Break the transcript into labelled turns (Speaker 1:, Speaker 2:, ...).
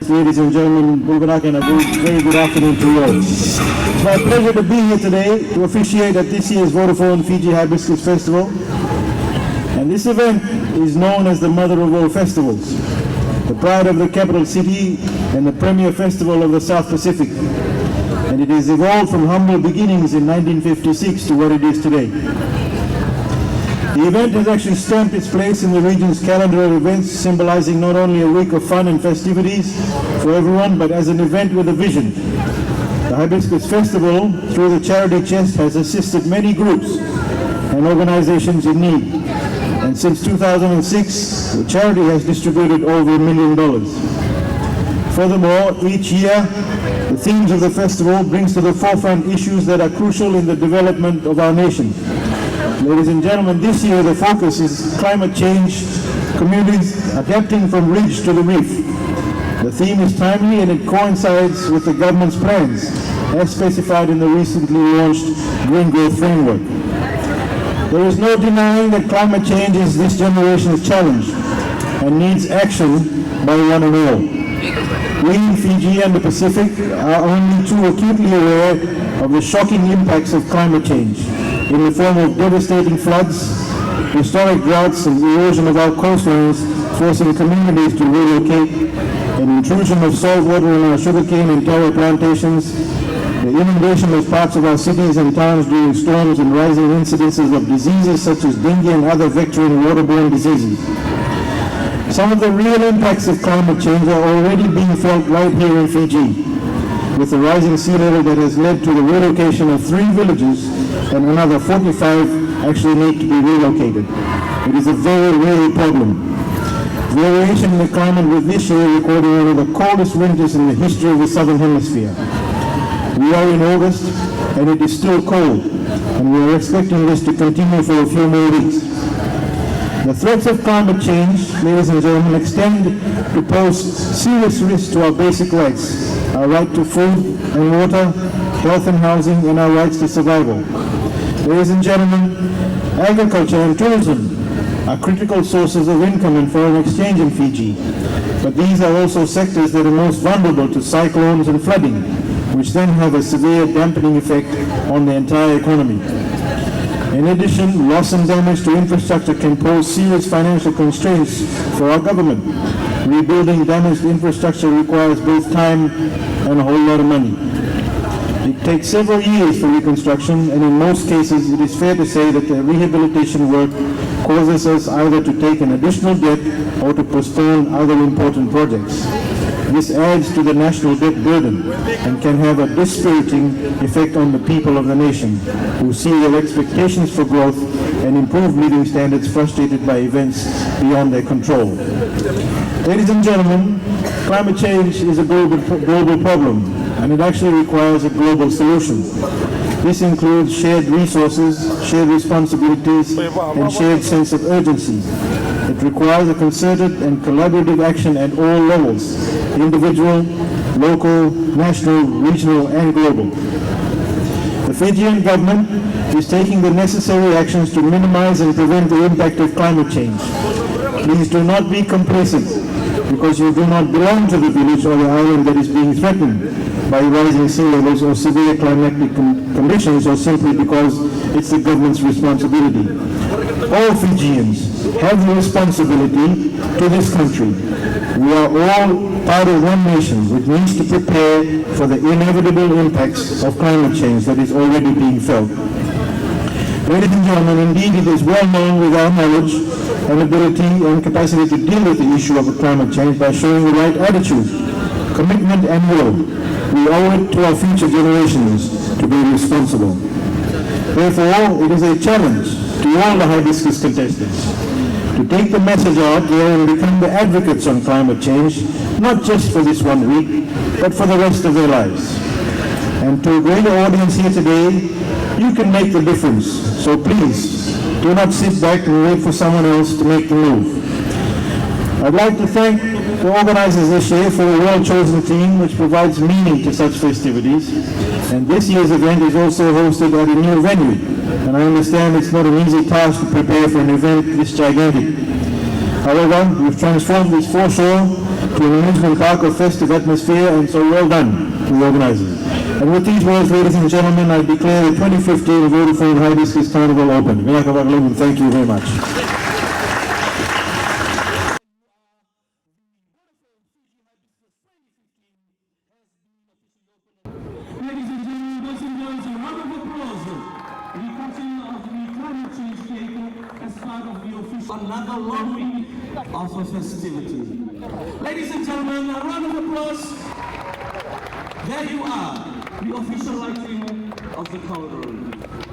Speaker 1: Ladies and gentlemen, Bulgarak and a very good afternoon to you all. It's my pleasure to be here today to officiate at this year's Vodafone Fiji Hibiscus Festival. And this event is known as the Mother of All Festivals, the pride of the capital city and the premier festival of the South Pacific. And it has evolved from humble beginnings in 1956 to what it is today. The event has actually stamped its place in the region's calendar of events, symbolizing not only a week of fun and festivities for everyone, but as an event with a vision. The Hibiscus Festival, through the charity chest, has assisted many groups and organizations in need. And since 2006, the charity has distributed over $1 million. Furthermore, each year, the themes of the festival brings to the forefront issues that are crucial in the development of our nation. Ladies and gentlemen, this year the focus is climate change, communities adapting from ridge to the reef. The theme is timely and it coincides with the government's plans, as specified in the recently launched Green Growth Framework. There is no denying that climate change is this generation's challenge and needs action by one and all. We in Fiji and the Pacific are only too acutely aware of the shocking impacts of climate change in the form of devastating floods, historic droughts and erosion of our coastlines, forcing communities to relocate, an intrusion of salt water in our sugarcane and taro plantations, the inundation of parts of our cities and towns during storms, and rising incidences of diseases such as dengue and other vector and waterborne diseases. Some of the real impacts of climate change are already being felt right here in Fiji, with the rising sea level that has led to the relocation of 3 villages and another 45 actually need to be relocated. It is a very real problem. Variation in the climate with this year recording one of the coldest winters in the history of the Southern Hemisphere. We are in August and it is still cold, and we are expecting this to continue for a few more weeks. The threats of climate change, ladies and gentlemen, extend to pose serious risks to our basic rights, our right to food and water, health and housing, and our rights to survival. Ladies and gentlemen, agriculture and tourism are critical sources of income and foreign exchange in Fiji, but these are also sectors that are most vulnerable to cyclones and flooding, which then have a severe dampening effect on the entire economy. In addition, loss and damage to infrastructure can pose serious financial constraints for our government. Rebuilding damaged infrastructure requires both time and a whole lot of money. It takes several years for reconstruction, and in most cases it is fair to say that the rehabilitation work causes us either to take an additional debt or to postpone other important projects. This adds to the national debt burden and can have a dispiriting effect on the people of the nation, who see their expectations for growth and improved living standards frustrated by events beyond their control. Ladies and gentlemen, climate change is a global problem, and it actually requires a global solution. This includes shared resources, shared responsibilities, and shared sense of urgency. It requires a concerted and collaborative action at all levels: individual, local, national, regional, and global. The Fijian government is taking the necessary actions to minimize and prevent the impact of climate change. Please do not be complacent, because you do not belong to the village or the island that is being threatened by rising sea levels or severe climatic conditions, or simply because it's the government's responsibility. All Fijians have the responsibility to this country. We are all part of one nation which needs to prepare for the inevitable impacts of climate change that is already being felt. Ladies and gentlemen, indeed it is well known with our knowledge and ability and capacity to deal with the issue of climate change by showing the right attitude, commitment and will. We owe it to our future generations to be responsible. Therefore, it is a challenge to all the Hibiscus contestants to take the message out there and become the advocates on climate change, not just for this one week, but for the rest of their lives. And to a greater audience here today, you can make the difference. So please, do not sit back and wait for someone else to make the move. I'd like to thank the organizers this year for a well-chosen team which provides meaning to such festivities. And this year's event is also hosted at a new venue. And I understand it's not an easy task to prepare for an event this gigantic. However, we've transformed this foreshore to an amusement park of festive atmosphere, and so well done to the organisers. And with these words, ladies and gentlemen, I declare the 25th day of Vodafone Hibiscus Carnival open. Thank you very much.
Speaker 2: Ladies and gentlemen, boys and girls, a round of applause. The captain of the climate change vehicle as part of the official another long week of a festivity. Ladies and gentlemen, a round of applause. There you are, the official lighting of the corridor.